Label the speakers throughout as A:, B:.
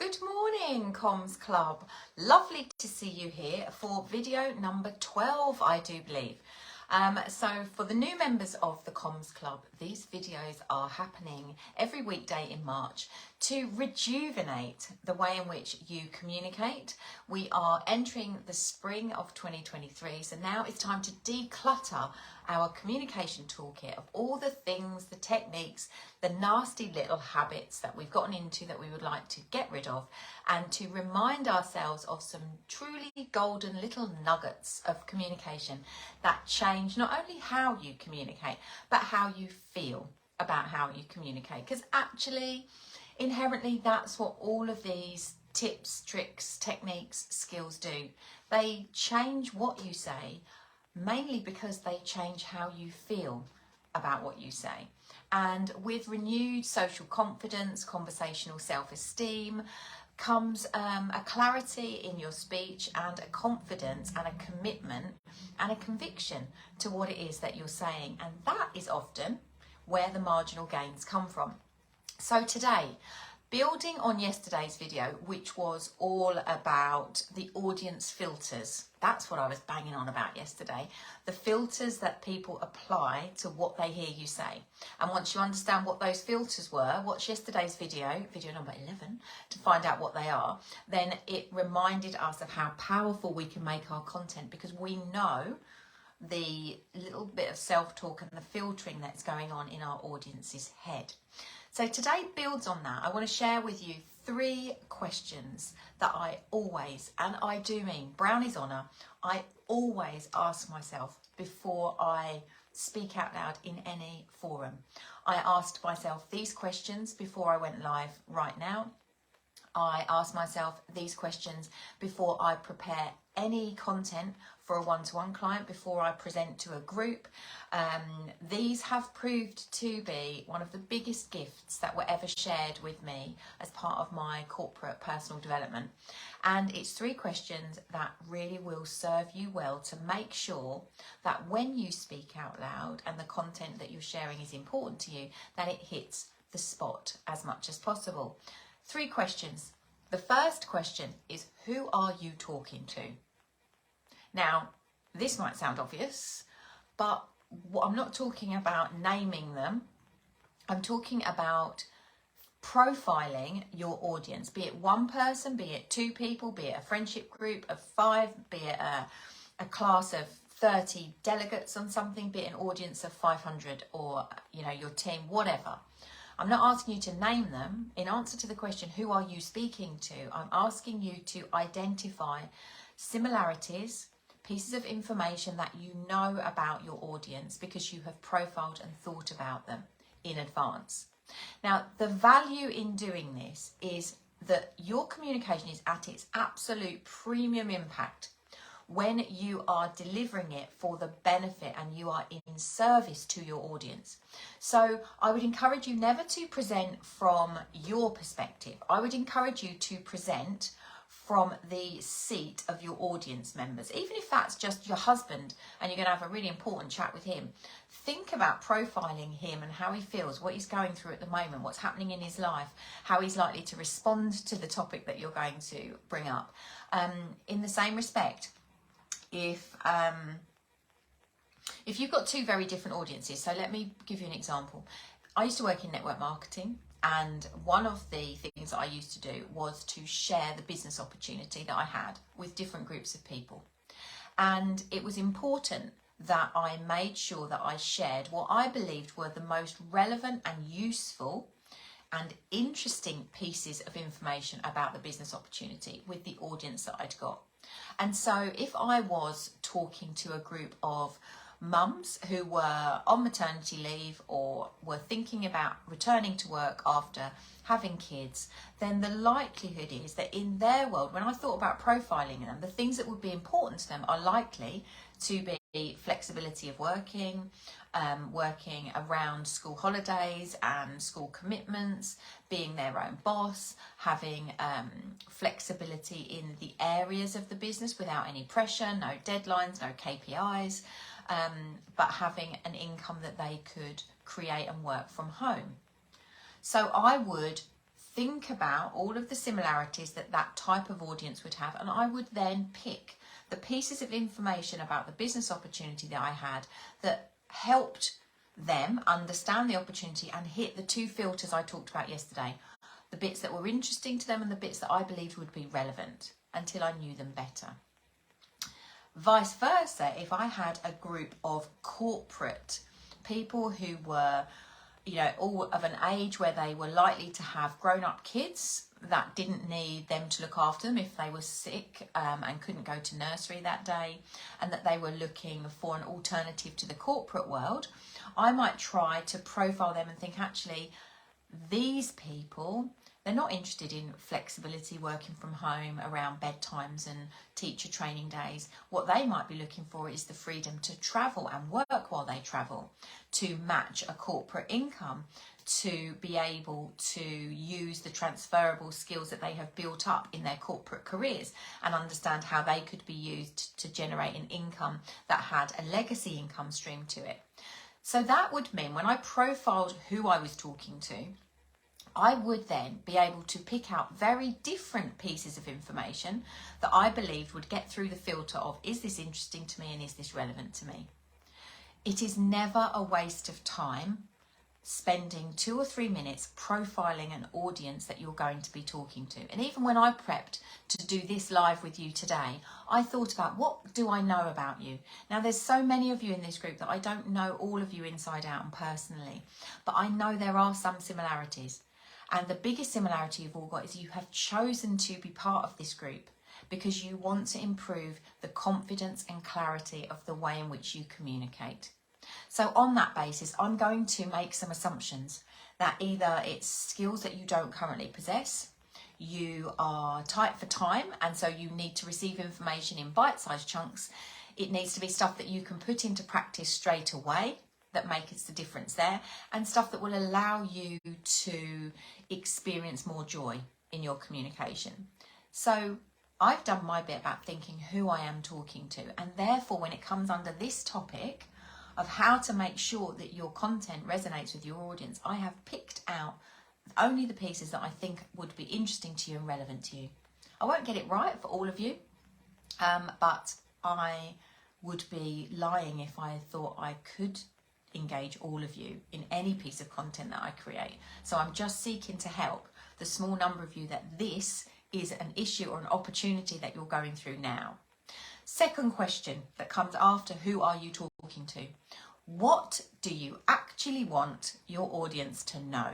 A: Good morning, Comms Club. Lovely to see you here for video number 12, I do believe. So for the new members of the Comms Club, these videos are happening every weekday in March to rejuvenate the way in which you communicate. We are entering the spring of 2023, so now it's time to declutter our communication toolkit of all the things, the techniques, the nasty little habits that we've gotten into that we would like to get rid of, and to remind ourselves of some truly golden little nuggets of communication that change not only how you communicate, but how you feel about how you communicate. Because actually, inherently, that's what all of these tips, tricks, techniques, skills do. They change what you say, mainly because they change how you feel about what you say. And with renewed social confidence, conversational self-esteem, comes a clarity in your speech and a confidence and a commitment and a conviction to what it is that you're saying. And that is often where the marginal gains come from. So today, building on yesterday's video, which was all about the audience filters. That's what I was banging on about yesterday. The filters that people apply to what they hear you say. And once you understand what those filters were, watch yesterday's video, video number 11, to find out what they are. Then it reminded us of how powerful we can make our content, because we know the little bit of self-talk and the filtering that's going on in our audience's head. So today builds on that. I want to share with you 3 questions that I always, and I do mean Brownie's honour, I always ask myself before I speak out loud in any forum. I asked myself these questions before I went live right now. I ask myself these questions before I prepare any content for a one-to-one client, before I present to a group. These have proved to be one of the biggest gifts that were ever shared with me as part of my corporate personal development. And it's 3 questions that really will serve you well to make sure that when you speak out loud and the content that you're sharing is important to you, that it hits the spot as much as possible. 3 questions. The first question is, who are you talking to? Now, this might sound obvious, but I'm not talking about naming them. I'm talking about profiling your audience, be it one person, be it 2 people, be it a friendship group of 5, be it a class of 30 delegates on something, be it an audience of 500 or, your team, whatever. I'm not asking you to name them. In answer to the question, who are you speaking to? I'm asking you to identify similarities, pieces of information that you know about your audience because you have profiled and thought about them in advance. Now, the value in doing this is that your communication is at its absolute premium impact when you are delivering it for the benefit and you are in service to your audience. So I would encourage you never to present from your perspective. I would encourage you to present from the seat of your audience members, even if that's just your husband and you're going to have a really important chat with him. Think about profiling him and how he feels, what he's going through at the moment, what's happening in his life, how he's likely to respond to the topic that you're going to bring up. In the same respect, if you've got 2 very different audiences, so let me give you an example. I used to work in network marketing, and one of the things that I used to do was to share the business opportunity that I had with different groups of people. And it was important that I made sure that I shared what I believed were the most relevant and useful and interesting pieces of information about the business opportunity with the audience that I'd got. And so if I was talking to a group of mums who were on maternity leave or were thinking about returning to work after having kids, then the likelihood is that in their world, when I thought about profiling them, the things that would be important to them are likely to be flexibility of working, working around school holidays and school commitments, being their own boss, having flexibility in the areas of the business without any pressure, no deadlines, no KPIs, but having an income that they could create and work from home. So I would think about all of the similarities that that type of audience would have, and I would then pick the pieces of information about the business opportunity that I had that helped them understand the opportunity and hit the two filters I talked about yesterday. The bits that were interesting to them and the bits that I believed would be relevant until I knew them better. Vice versa, if I had a group of corporate people who were, you know, all of an age where they were likely to have grown-up kids that didn't need them to look after them if they were sick and couldn't go to nursery that day, and that they were looking for an alternative to the corporate world, I might try to profile them and think, actually, these people, they're not interested in flexibility, working from home around bedtimes and teacher training days. What they might be looking for is the freedom to travel and work while they travel, to match a corporate income, to be able to use the transferable skills that they have built up in their corporate careers and understand how they could be used to generate an income that had a legacy income stream to it. So that would mean when I profiled who I was talking to, I would then be able to pick out very different pieces of information that I believed would get through the filter of, is this interesting to me and is this relevant to me? It is never a waste of time spending 2 or 3 minutes profiling an audience that you're going to be talking to. And even when I prepped to do this live with you today, I thought about, what do I know about you? Now, there's so many of you in this group that I don't know all of you inside out and personally, but I know there are some similarities. And the biggest similarity you've all got is you have chosen to be part of this group because you want to improve the confidence and clarity of the way in which you communicate. So on that basis, I'm going to make some assumptions that either it's skills that you don't currently possess, you are tight for time, and so you need to receive information in bite-sized chunks. It needs to be stuff that you can put into practice straight away, that makes the difference there, and stuff that will allow you to experience more joy in your communication. So I've done my bit about thinking who I am talking to, and therefore when it comes under this topic of how to make sure that your content resonates with your audience, I have picked out only the pieces that I think would be interesting to you and relevant to you. I won't get it right for all of you, but I would be lying if I thought I could engage all of you in any piece of content that I create. So I'm just seeking to help the small number of you that this is an issue or an opportunity that you're going through now. Second question that comes after who are you talking to? What do you actually want your audience to know?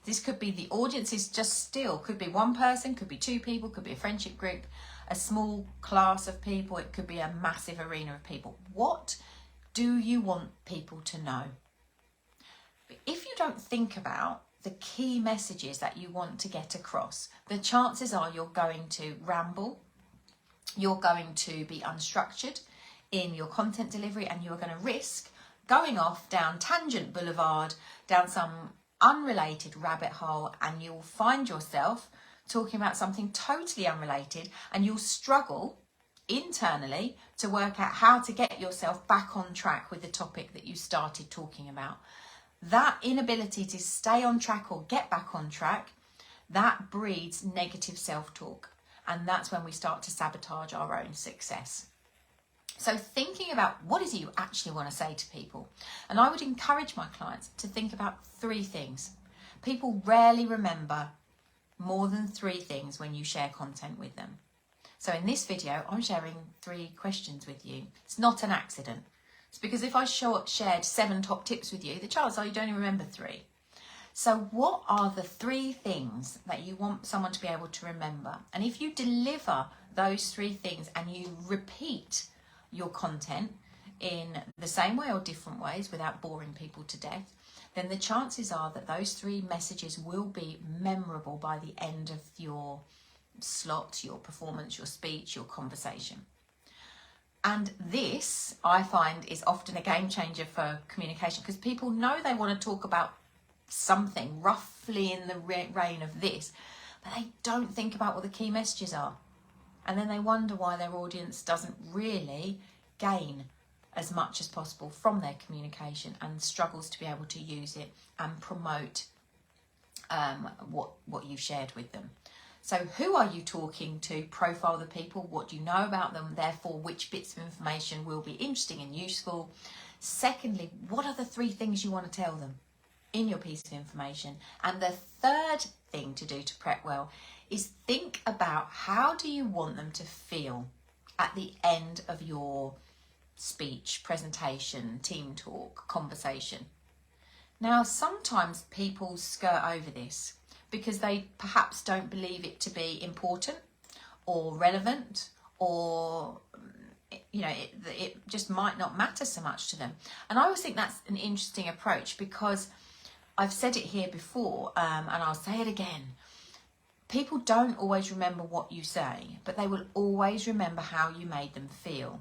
A: This could be the audience is just still, could be one person, could be 2 people, could be a friendship group, a small class of people, it could be a massive arena of people. What do you want people to know? But if you don't think about the key messages that you want to get across, the chances are you're going to ramble, you're going to be unstructured in your content delivery, and you're going to risk going off down tangent boulevard, down some unrelated rabbit hole, and you'll find yourself talking about something totally unrelated, and you'll struggle internally to work out how to get yourself back on track with the topic that you started talking about. That inability to stay on track or get back on track, that breeds negative self-talk, and that's when we start to sabotage our own success. So thinking about what is it you actually want to say to people, and I would encourage my clients to think about 3 things. People rarely remember more than 3 things when you share content with them. So in this video, I'm sharing 3 questions with you. It's not an accident. It's because if I shared 7 top tips with you, the chances are you don't even remember 3. So what are the 3 things that you want someone to be able to remember? And if you deliver those 3 things and you repeat your content in the same way or different ways without boring people to death, then the chances are that those 3 messages will be memorable by the end of your slot, your performance, your speech, your conversation. And this, I find, is often a game changer for communication, because people know they want to talk about something roughly in the reign of this, but they don't think about what the key messages are. And then they wonder why their audience doesn't really gain as much as possible from their communication and struggles to be able to use it and promote what you've shared with them. So who are you talking to? Profile the people. What do you know about them? Therefore, which bits of information will be interesting and useful? Secondly, what are the 3 things you want to tell them in your piece of information? And the third thing to do to prep well is think about how do you want them to feel at the end of your speech, presentation, team talk, conversation. Now, sometimes people skirt over this because they perhaps don't believe it to be important or relevant, or it just might not matter so much to them. And I always think that's an interesting approach, because I've said it here before, and I'll say it again. People don't always remember what you say, but they will always remember how you made them feel.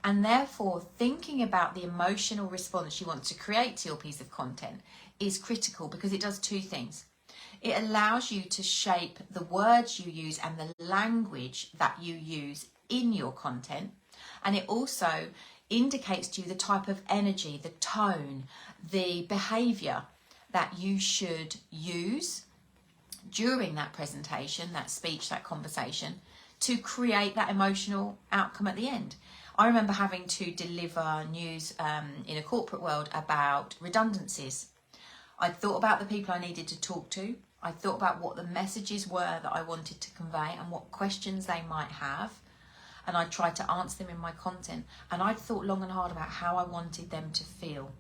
A: And therefore, thinking about the emotional response you want to create to your piece of content is critical, because it does 2 things. It allows you to shape the words you use and the language that you use in your content. And it also indicates to you the type of energy, the tone, the behaviour that you should use during that presentation, that speech, that conversation, to create that emotional outcome at the end. I remember having to deliver news in a corporate world about redundancies. I thought about the people I needed to talk to. I thought about what the messages were that I wanted to convey and what questions they might have. And I tried to answer them in my content. And I'd thought long and hard about how I wanted them to feel.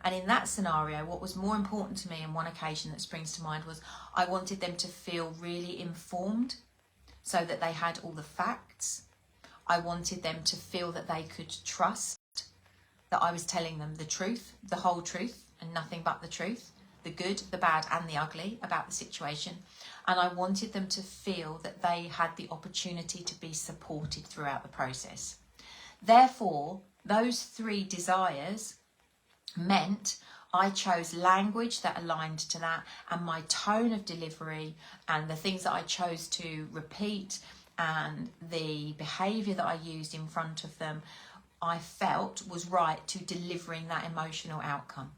A: And in that scenario, what was more important to me on one occasion that springs to mind was I wanted them to feel really informed, so that they had all the facts. I wanted them to feel that they could trust that I was telling them the truth, the whole truth, and nothing but the truth, the good, the bad, and the ugly about the situation. And I wanted them to feel that they had the opportunity to be supported throughout the process. Therefore, those 3 desires meant I chose language that aligned to that, and my tone of delivery and the things that I chose to repeat and the behaviour that I used in front of them, I felt was right to delivering that emotional outcome.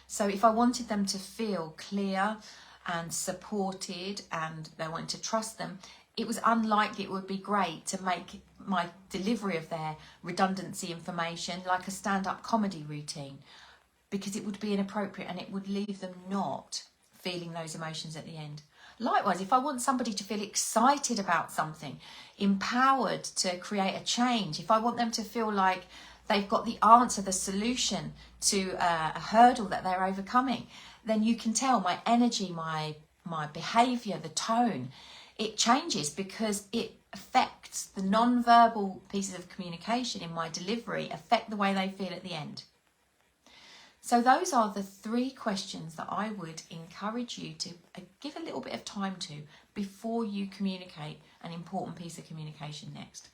A: So if I wanted them to feel clear and supported and they wanted to trust them, it was unlikely it would be great to make my delivery of their redundancy information like a stand-up comedy routine, because it would be inappropriate and it would leave them not feeling those emotions at the end. Likewise, if I want somebody to feel excited about something, empowered to create a change, if I want them to feel like they've got the answer, the solution to a hurdle that they're overcoming, then you can tell my energy, my behaviour, the tone, it changes, because it affects the non-verbal pieces of communication in my delivery, affect the way they feel at the end. So those are the 3 questions that I would encourage you to give a little bit of time to before you communicate an important piece of communication next.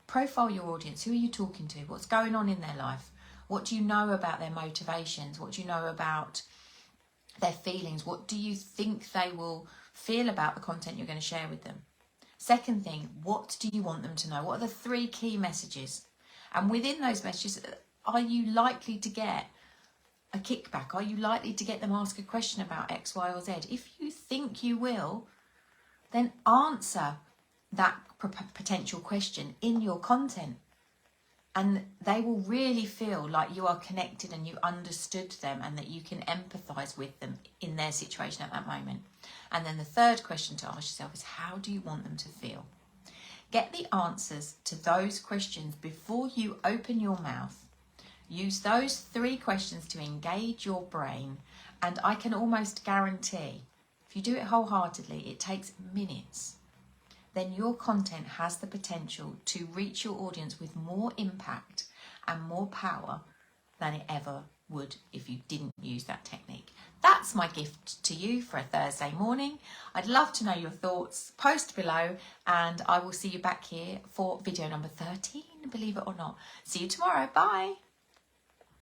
A: Profile your audience. Who are you talking to? What's going on in their life? What do you know about their motivations? What do you know about their feelings? What do you think they will feel about the content you're going to share with them? Second thing, what do you want them to know? What are the 3 key messages? And within those messages, are you likely to get a kickback? Are you likely to get them ask a question about X, Y, or Z? If you think you will, then answer that potential question in your content, and they will really feel like you are connected and you understood them and that you can empathise with them in their situation at that moment. And then the third question to ask yourself is, how do you want them to feel? Get the answers to those questions before you open your mouth. Use those 3 questions to engage your brain, and I can almost guarantee, if you do it wholeheartedly, it takes minutes. Then your content has the potential to reach your audience with more impact and more power than it ever would if you didn't use that technique. That's my gift to you for a Thursday morning. I'd love to know your thoughts. Post below, and I will see you back here for video number 13, believe it or not. See you tomorrow. Bye.